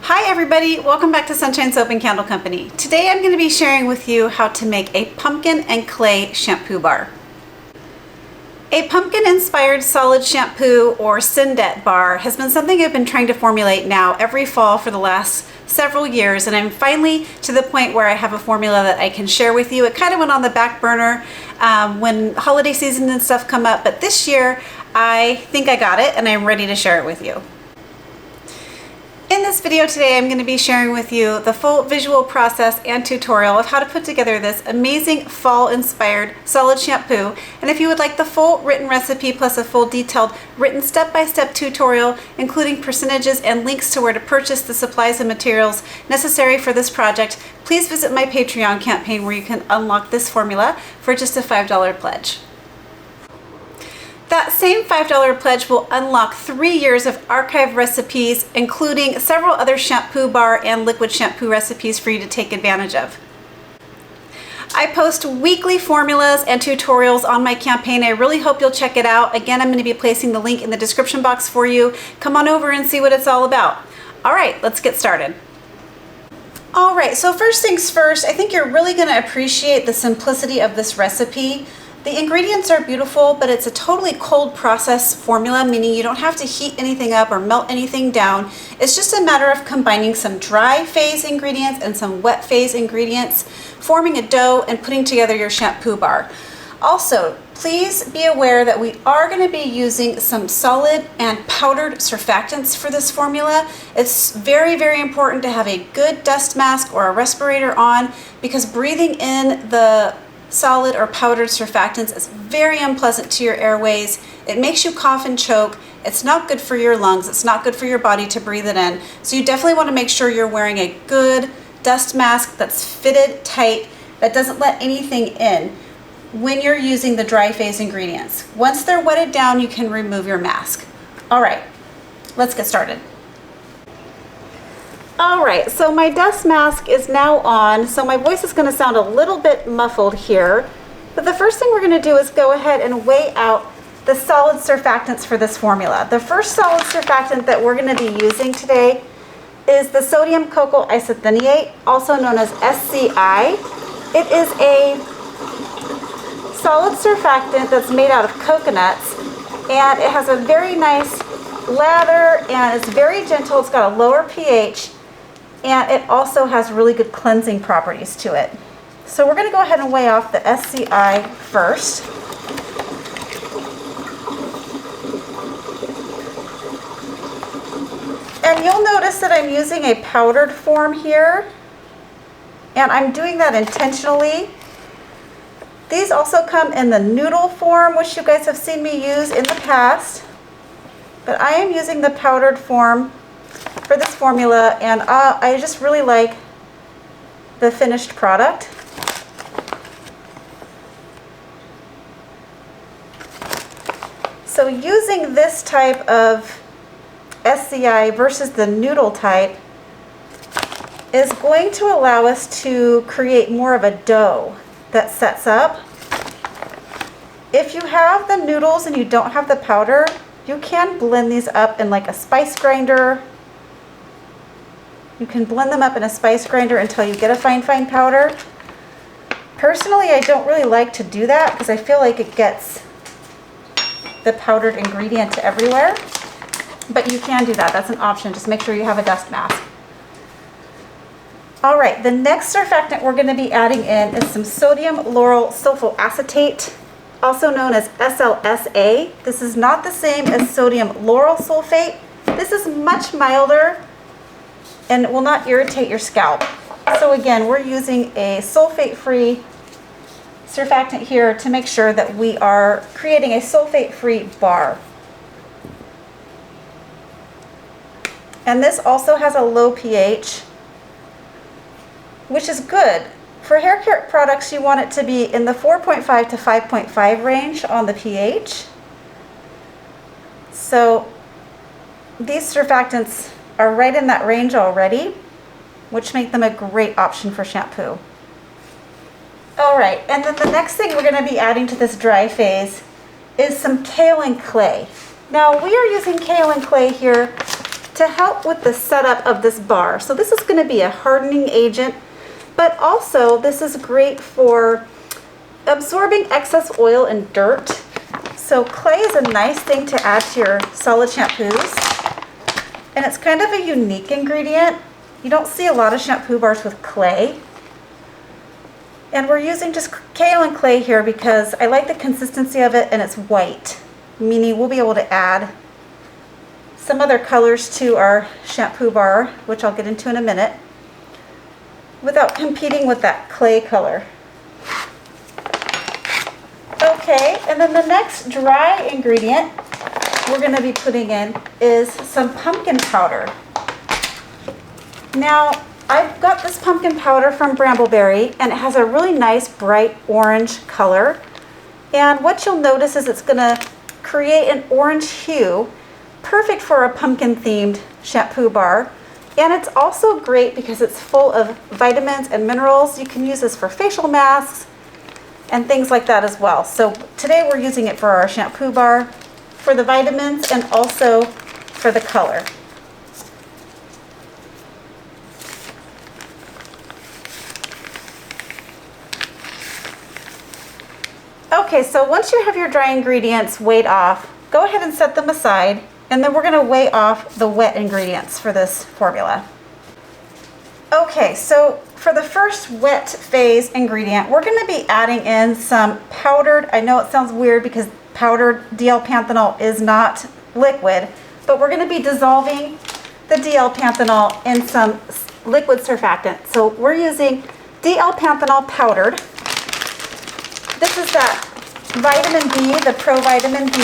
Hi everybody, welcome back to Sunshine Soap and Candle Company. Today I'm going to be sharing with you how to make a pumpkin and clay shampoo bar. A pumpkin inspired solid shampoo or Syndet bar has been something I've been trying to formulate now every fall for the last several years, and I'm finally to the point where I have a formula that I can share with you. It kind of went on the back burner when holiday season and stuff come up, but this year I think I got it and I'm ready to share it with you. In this video today, I'm going to be sharing with you the full visual process and tutorial of how to put together this amazing fall-inspired solid shampoo. And if you would like the full written recipe plus a full detailed written step-by-step tutorial, including percentages and links to where to purchase the supplies and materials necessary for this project, please visit my Patreon campaign where you can unlock this formula for just a $5 pledge. That same $5 pledge will unlock 3 years of archive recipes, including several other shampoo bar and liquid shampoo recipes for you to take advantage of. I post weekly formulas and tutorials on my campaign. I really hope you'll check it out. Again, I'm going to be placing the link in the description box for you. Come on over and see what it's all about. All right, let's get started. All right, so first things first, I think you're really going to appreciate the simplicity of this recipe. The ingredients are beautiful, but it's a totally cold process formula, meaning you don't have to heat anything up or melt anything down. It's just a matter of combining some dry phase ingredients and some wet phase ingredients, forming a dough and putting together your shampoo bar. Also, please be aware that we are going to be using some solid and powdered surfactants for this formula. It's very, very important to have a good dust mask or a respirator on, because breathing in the solid or powdered surfactants is very unpleasant to your airways. It makes you cough and choke. It's not good for your lungs. It's not good for your body to breathe it in. So you definitely want to make sure you're wearing a good dust mask that's fitted tight, that doesn't let anything in when you're using the dry phase ingredients. Once they're wetted down, you can remove your mask. All right, let's get started. All right, so my dust mask is now on, so my voice is going to sound a little bit muffled here. But the first thing we're going to do is go ahead and weigh out the solid surfactants for this formula. The first solid surfactant that we're going to be using today is the sodium cocoyl isethionate, also known as SCI. It is a solid surfactant that's made out of coconuts, and it has a very nice lather and it's very gentle. It's got a lower pH. And it also has really good cleansing properties to it. So we're going to go ahead and weigh off the SCI first. And you'll notice that I'm using a powdered form here. And I'm doing that intentionally. These also come in the noodle form, which you guys have seen me use in the past. But I am using the powdered form for this formula, and I just really like the finished product. So using this type of SCI versus the noodle type is going to allow us to create more of a dough that sets up. If you have the noodles and you don't have the powder, you can blend these up in like a spice grinder. You can blend them up in a spice grinder until you get a fine powder. Personally, I don't really like to do that because I feel like it gets the powdered ingredient everywhere. But you can do that. That's an option. Just make sure you have a dust mask. All right, the next surfactant we're going to be adding in is some sodium lauryl sulfoacetate, also known as SLSA. This is not the same as sodium lauryl sulfate. This is much milder and it will not irritate your scalp. So again, we're using a sulfate-free surfactant here to make sure that we are creating a sulfate-free bar. And this also has a low pH, which is good. For hair care products, you want it to be in the 4.5 to 5.5 range on the pH. So these surfactants are right in that range already, which make them a great option for shampoo. All right, and then the next thing we're going to be adding to this dry phase is some kaolin clay. Now we are using kaolin clay here to help with the setup of this bar. So this is going to be a hardening agent, but also this is great for absorbing excess oil and dirt. So clay is a nice thing to add to your solid shampoos, and it's kind of a unique ingredient. You don't see a lot of shampoo bars with clay. And we're using just kaolin clay here because I like the consistency of it and it's white, meaning we'll be able to add some other colors to our shampoo bar, which I'll get into in a minute, without competing with that clay color. Okay, and then the next dry ingredient we're going to be putting in is some pumpkin powder. Now, I've got this pumpkin powder from Brambleberry, and it has a really nice bright orange color. And what you'll notice is it's going to create an orange hue, perfect for a pumpkin themed shampoo bar. And it's also great because it's full of vitamins and minerals. You can use this for facial masks and things like that as well. So today we're using it for our shampoo bar, for the vitamins, and also for the color. Okay, so once you have your dry ingredients weighed off, go ahead and set them aside, and then we're going to weigh off the wet ingredients for this formula. Okay, so for the first wet phase ingredient, we're going to be adding in some powdered, I know it sounds weird because powdered dl-panthenol is not liquid, but we're going to be dissolving the dl-panthenol in some liquid surfactant. So we're using dl-panthenol powdered. This is that vitamin B, the Pro Vitamin B.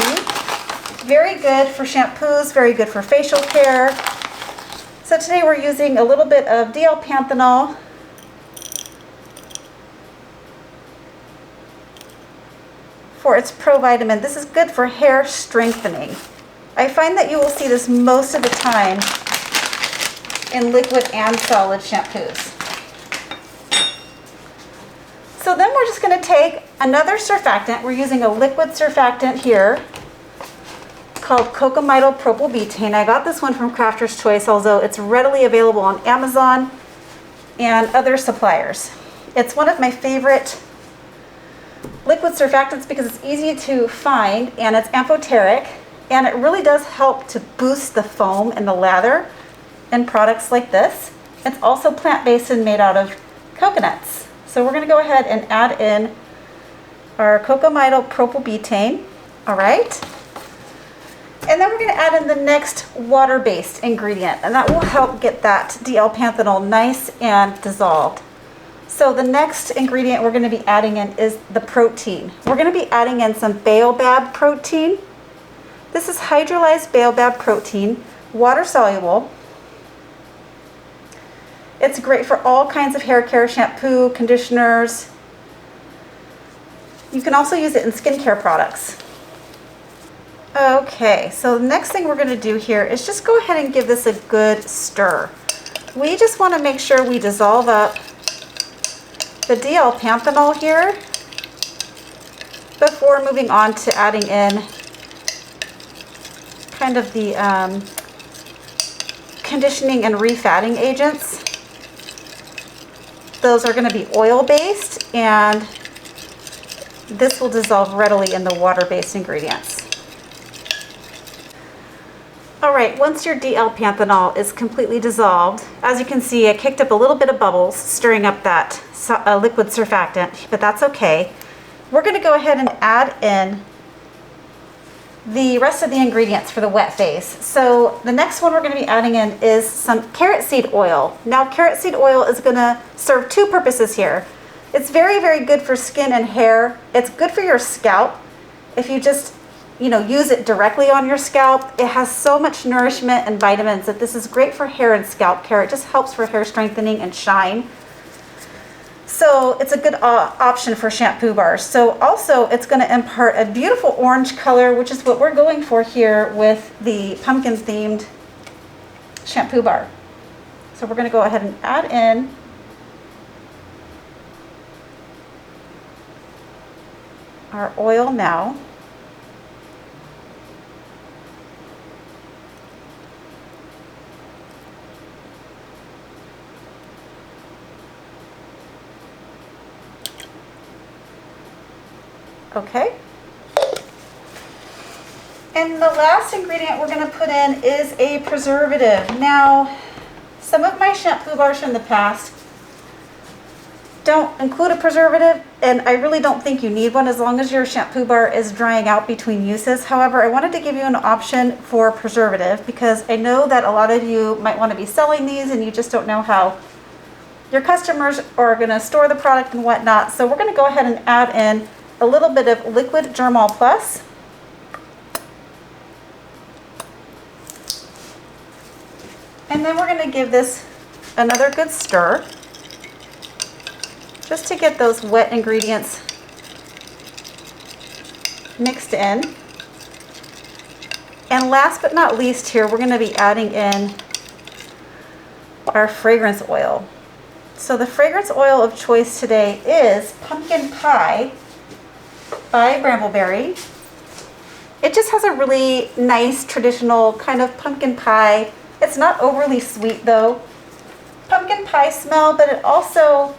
Very good for shampoos, very good for facial care. So today we're using a little bit of dl-panthenol for its Pro Vitamin. This is good for hair strengthening. I find that you will see this most of the time in liquid and solid shampoos. So then we're just going to take another surfactant. We're using a liquid surfactant here called cocamidopropyl betaine. I got this one from Crafter's Choice, although it's readily available on Amazon and other suppliers. It's one of my favorite liquid surfactants because it's easy to find and it's amphoteric, and it really does help to boost the foam and the lather in products like this. It's also plant-based and made out of coconuts. So we're going to go ahead and add in our cocamidopropyl betaine. All right. And then we're going to add in the next water-based ingredient, and that will help get that dl-panthenol nice and dissolved. So the next ingredient we're going to be adding in is the protein. We're going to be adding in some Baobab protein. This is hydrolyzed Baobab protein, water soluble. It's great for all kinds of hair care, shampoo, conditioners. You can also use it in skincare products. Okay, so the next thing we're going to do here is just go ahead and give this a good stir. We just want to make sure we dissolve up the dl-panthenol here before moving on to adding in kind of the conditioning and refatting agents. Those are going to be oil-based, and this will dissolve readily in the water-based ingredients. All right, once your dl-panthenol is completely dissolved, as you can see, it kicked up a little bit of bubbles, stirring up that liquid surfactant, but that's okay. We're going to go ahead and add in the rest of the ingredients for the wet phase. So the next one we're going to be adding in is some carrot seed oil. Now, carrot seed oil is going to serve two purposes here. It's very, very good for skin and hair. It's good for your scalp. If you just use it directly on your scalp, it has so much nourishment and vitamins that this is great for hair and scalp care. It just helps for hair strengthening and shine. So it's a good option for shampoo bars. So also it's going to impart a beautiful orange color, which is what we're going for here with the pumpkin themed shampoo bar. So we're going to go ahead and add in our oil now. Okay. And the last ingredient we're going to put in is a preservative. Now, some of my shampoo bars from the past don't include a preservative, and I really don't think you need one as long as your shampoo bar is drying out between uses. However, I wanted to give you an option for preservative because I know that a lot of you might want to be selling these and you just don't know how your customers are going to store the product and whatnot. So we're going to go ahead and add in a little bit of liquid Germall Plus. And then we're going to give this another good stir, just to get those wet ingredients mixed in. And last but not least here, we're going to be adding in our fragrance oil. So the fragrance oil of choice today is Pumpkin Pie by Brambleberry. It just has a really nice traditional kind of pumpkin pie. It's not overly sweet though. Pumpkin pie smell, but it also,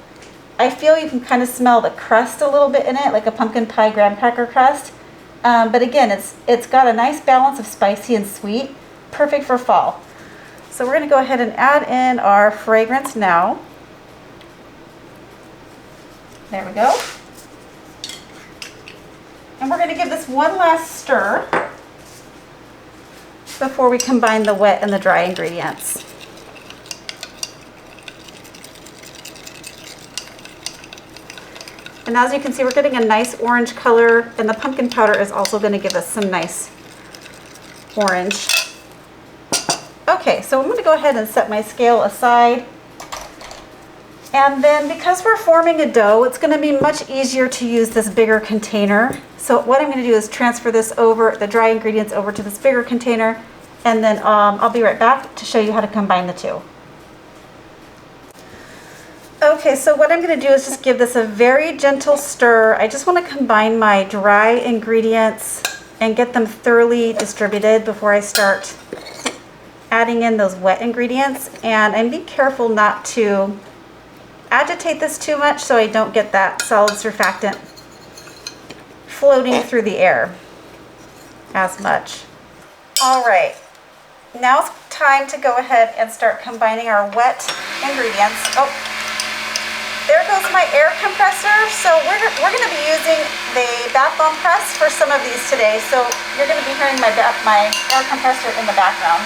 I feel you can kind of smell the crust a little bit in it, like a pumpkin pie graham cracker crust. But again, it's got a nice balance of spicy and sweet, perfect for fall. So we're going to go ahead and add in our fragrance now. There we go. And we're going to give this one last stir before we combine the wet and the dry ingredients. And as you can see, we're getting a nice orange color, and the pumpkin powder is also going to give us some nice orange. Okay, so I'm going to go ahead and set my scale aside. And then because we're forming a dough, it's going to be much easier to use this bigger container. So what I'm going to do is transfer this over, the dry ingredients over to this bigger container, and then I'll be right back to show you how to combine the two. Okay, so what I'm going to do is just give this a very gentle stir. I just want to combine my dry ingredients and get them thoroughly distributed before I start adding in those wet ingredients. And be careful not to agitate this too much so I don't get that solid surfactant floating through the air as much. All right, now it's time to go ahead and start combining our wet ingredients. Oh, there goes my air compressor. So we're going to be using the bath bomb press for some of these today. So you're going to be hearing my air compressor in the background.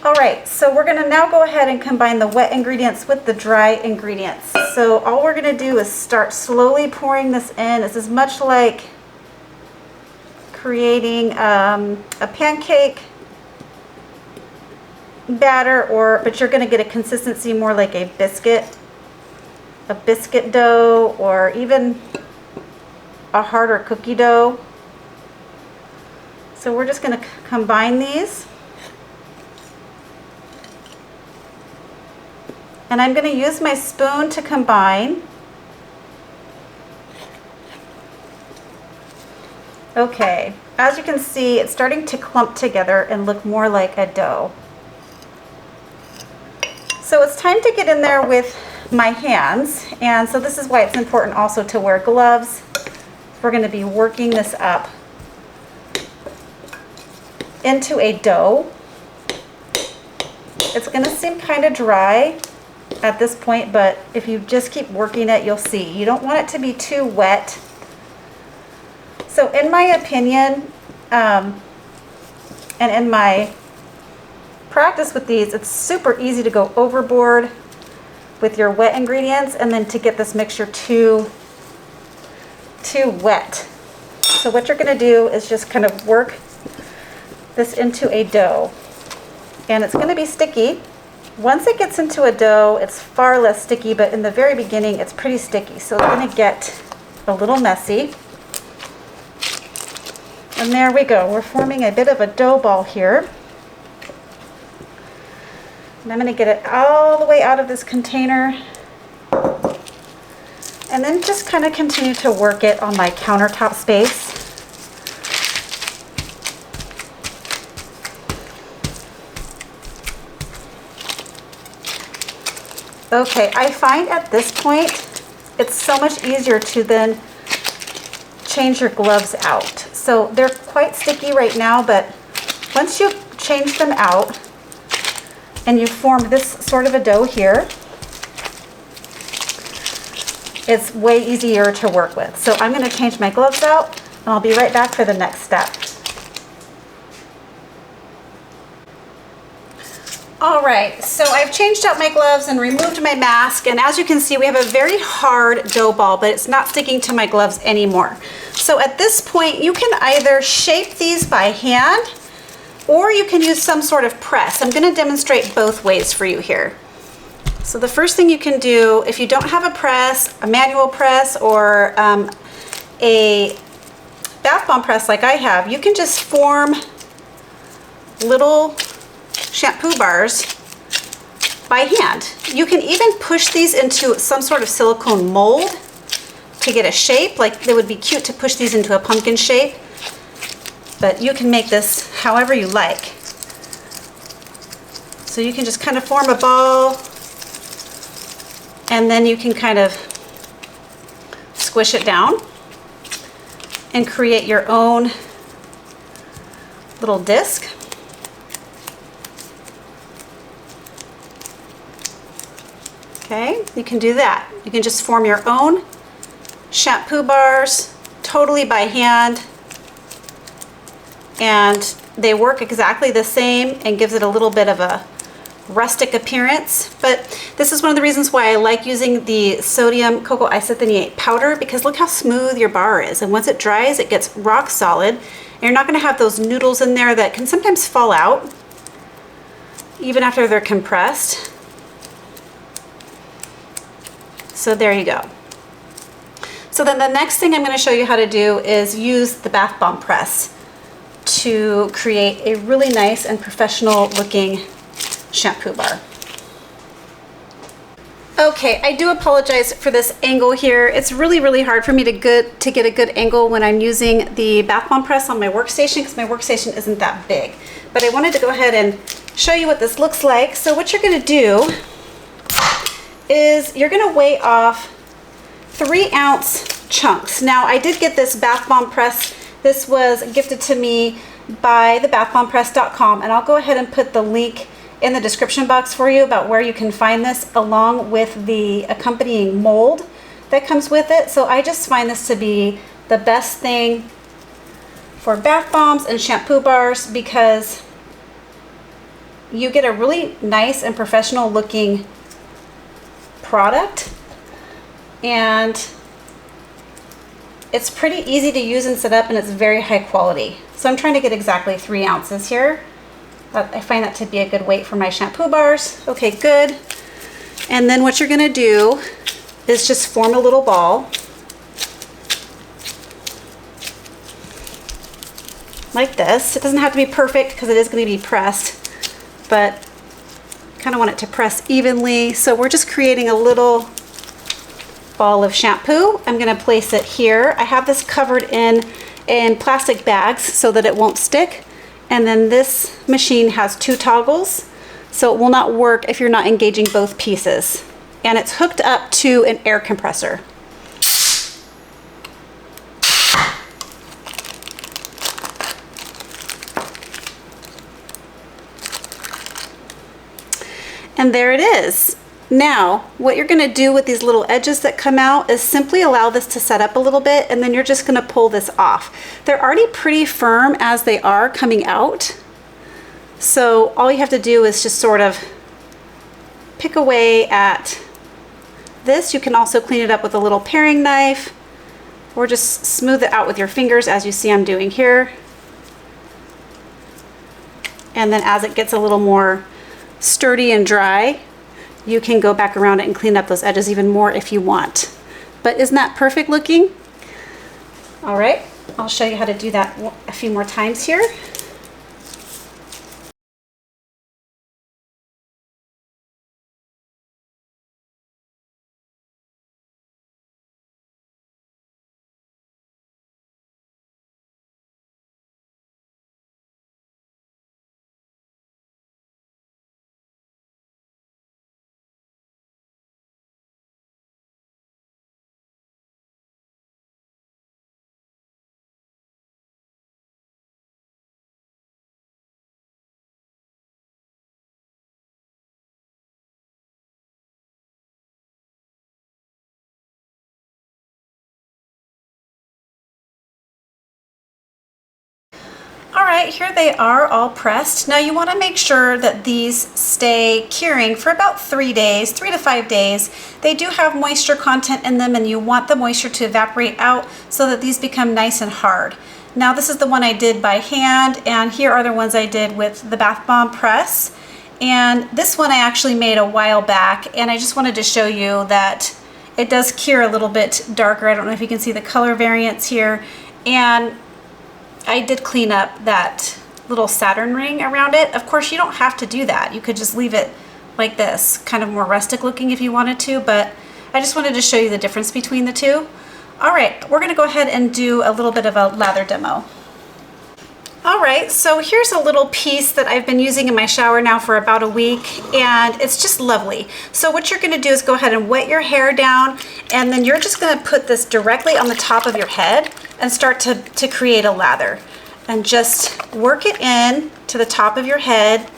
All right, so we're going to now go ahead and combine the wet ingredients with the dry ingredients. So all we're going to do is start slowly pouring this in. This is much like creating a pancake batter, but you're going to get a consistency more like a biscuit dough, or even a harder cookie dough. So we're just going to combine these. And I'm going to use my spoon to combine. Okay, as you can see, it's starting to clump together and look more like a dough. So it's time to get in there with my hands, and so this is why it's important also to wear gloves. We're going to be working this up into a dough. It's going to seem kind of dry at this point, but if you just keep working it, you'll see. You don't want it to be too wet. So in my opinion, and in my practice with these, it's super easy to go overboard with your wet ingredients and then to get this mixture too wet. So what you're going to do is just kind of work this into a dough, and it's going to be sticky. Once it gets into a dough, it's far less sticky, but in the very beginning, it's pretty sticky. So it's going to get a little messy. And there we go. We're forming a bit of a dough ball here. And I'm going to get it all the way out of this container. And then just kind of continue to work it on my countertop space. Okay, I find at this point it's so much easier to then change your gloves out. So they're quite sticky right now, but once you change them out and you form this sort of a dough here, it's way easier to work with. So I'm going to change my gloves out and I'll be right back for the next step. All right, so I've changed out my gloves and removed my mask, and as you can see, we have a very hard dough ball, but it's not sticking to my gloves anymore. So at this point, you can either shape these by hand, or you can use some sort of press. I'm gonna demonstrate both ways for you here. So the first thing you can do, if you don't have a press, a manual press, or a bath bomb press like I have, you can just form little shampoo bars by hand. You can even push these into some sort of silicone mold to get a shape. Like, it would be cute to push these into a pumpkin shape, but you can make this however you like. So you can just kind of form a ball, and then you can kind of squish it down and create your own little disc. Okay, you can do that. You can just form your own shampoo bars totally by hand, and they work exactly the same and gives it a little bit of a rustic appearance. But this is one of the reasons why I like using the sodium cocoyl isethionate powder, because look how smooth your bar is, and once it dries it gets rock solid, and you're not going to have those noodles in there that can sometimes fall out even after they're compressed. So there you go. So then the next thing I'm going to show you how to do is use the bath bomb press to create a really nice and professional looking shampoo bar. Okay, I do apologize for this angle here. It's really hard for me to get a good angle when I'm using the bath bomb press on my workstation, because my workstation isn't that big. But I wanted to go ahead and show you what this looks like. So what you're going to do is you're going to weigh off 3-ounce chunks. Now, I did get this bath bomb press. This was gifted to me by thebathbombpress.com, and I'll go ahead and put the link in the description box for you about where you can find this, along with the accompanying mold that comes with it. So I just find this to be the best thing for bath bombs and shampoo bars, because you get a really nice and professional looking product, and it's pretty easy to use and set up, and it's very high quality. So I'm trying to get exactly 3 ounces here. I find that to be a good weight for my shampoo bars. Okay, good. And then what you're going to do is just form a little ball like this. It doesn't have to be perfect because it is going to be pressed, but kind of want it to press evenly. So we're just creating a little ball of shampoo. I'm going to place it here. I have this covered in plastic bags so that it won't stick. And then this machine has 2 toggles, so it will not work if you're not engaging both pieces. And it's hooked up to an air compressor. And there it is. Now, what you're going to do with these little edges that come out is simply allow this to set up a little bit, and then you're just going to pull this off. They're already pretty firm as they are coming out. So all you have to do is just sort of pick away at this. You can also clean it up with a little paring knife, or just smooth it out with your fingers, as you see I'm doing here. And then as it gets a little more sturdy and dry, you can go back around it and clean up those edges even more if you want. But isn't that perfect looking? All right, I'll show you how to do that a few more times here. right, here they are all pressed. Now you want to make sure that these stay curing for about 3 days, 3 to 5 days. They do have moisture content in them, and you want the moisture to evaporate out so that these become nice and hard. Now this is the one I did by hand, and here are the ones I did with the bath bomb press. And this one I actually made a while back, and I just wanted to show you that it does cure a little bit darker. I don't know if you can see the color variance here. And I did clean up that little Saturn ring around it. Of course, you don't have to do that. You could just leave it like this, kind of more rustic looking if you wanted to, but I just wanted to show you the difference between the two. All right, we're gonna go ahead and do a little bit of a lather demo. All right, so here's a little piece that I've been using in my shower now for about a week, and it's just lovely. So what you're gonna do is go ahead and wet your hair down, and then you're just gonna put this directly on the top of your head and start to create a lather. And just work it in to the top of your head,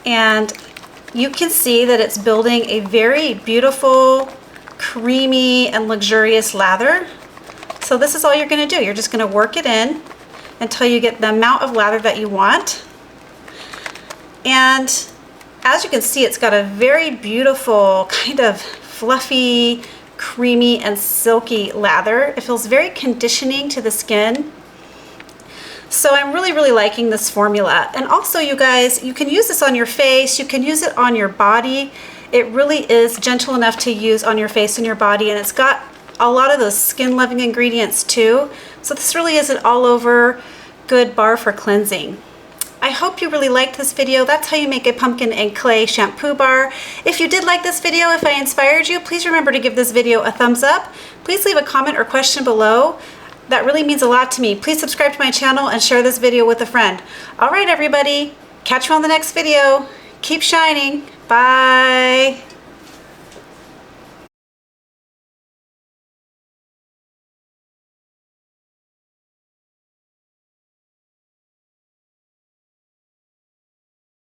and you can see that it's building a very beautiful, creamy, and luxurious lather. So this is all you're gonna do. You're just gonna work it in until you get the amount of lather that you want. And as you can see, it's got a very beautiful, kind of fluffy, creamy, and silky lather. It feels very conditioning to the skin. So I'm really, really liking this formula. And also, you guys, you can use this on your face, you can use it on your body. It really is gentle enough to use on your face and your body, and it's got a lot of those skin-loving ingredients too. So this really is an all-over good bar for cleansing. I hope you really liked this video. That's how you make a pumpkin and clay shampoo bar. If you did like this video, if I inspired you, please remember to give this video a thumbs up. Please leave a comment or question below. That really means a lot to me. Please subscribe to my channel and share this video with a friend. All right, everybody, catch you on the next video. Keep shining. Bye.